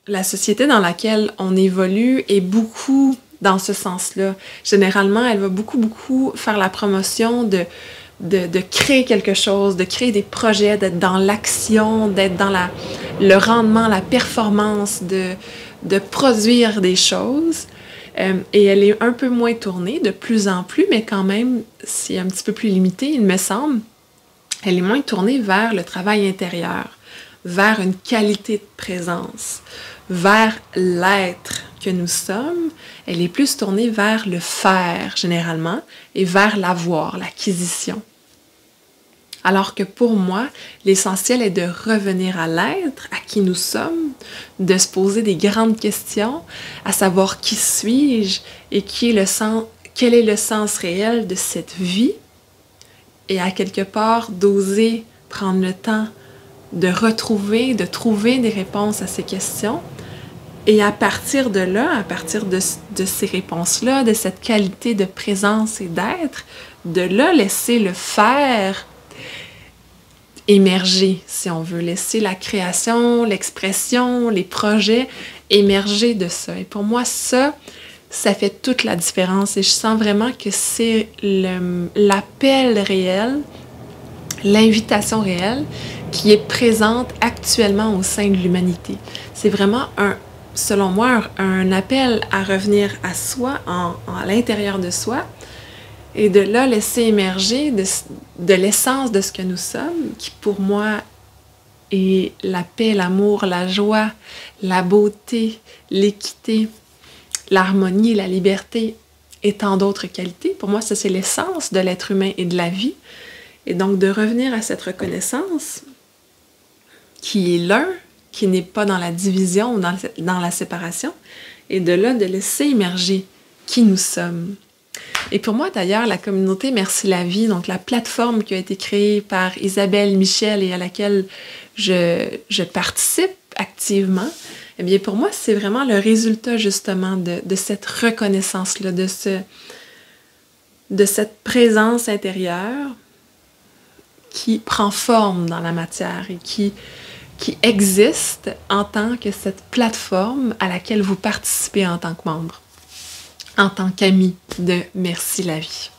la société dans laquelle on évolue est beaucoup dans ce sens-là. Généralement, elle va beaucoup faire la promotion de créer quelque chose, de créer des projets, d'être dans l'action, d'être dans le rendement, la performance, de produire des choses. Et elle est un peu moins tournée, de plus en plus, mais quand même, c'est un petit peu plus limité, il me semble. Elle est moins tournée vers le travail intérieur, vers une qualité de présence, vers l'être que nous sommes. Elle est plus tournée vers le faire, généralement, et vers l'avoir, l'acquisition. Alors que pour moi, l'essentiel est de revenir à l'être, à qui nous sommes, de se poser des grandes questions, à savoir qui suis-je et quel est le sens réel de cette vie, et à quelque part d'oser prendre le temps de retrouver, de trouver des réponses à ces questions. Et à partir de là, à partir de ces réponses-là, de cette qualité de présence et d'être, de là laisser le faire émerger, si on veut, laisser la création, l'expression, les projets émerger de ça. Et pour moi, ça fait toute la différence. Et je sens vraiment que c'est l'appel réel, l'invitation réelle qui est présente actuellement au sein de l'humanité. C'est vraiment selon moi, un appel à revenir à soi, à l'intérieur de soi, et de là laisser émerger de l'essence de ce que nous sommes, qui pour moi est la paix, l'amour, la joie, la beauté, l'équité, l'harmonie, la liberté et tant d'autres qualités. Pour moi, ça c'est l'essence de l'être humain et de la vie. Et donc de revenir à cette reconnaissance qui est l'un, qui n'est pas dans la division ou dans la séparation, et de là de laisser émerger qui nous sommes. Et pour moi, d'ailleurs, la communauté Merci la vie, donc la plateforme qui a été créée par Isabelle Michel et à laquelle je participe activement, eh bien, pour moi, c'est vraiment le résultat, justement, de cette reconnaissance-là, de cette présence intérieure qui prend forme dans la matière et qui existe en tant que cette plateforme à laquelle vous participez en tant que membre, en tant qu'ami de Merci la vie.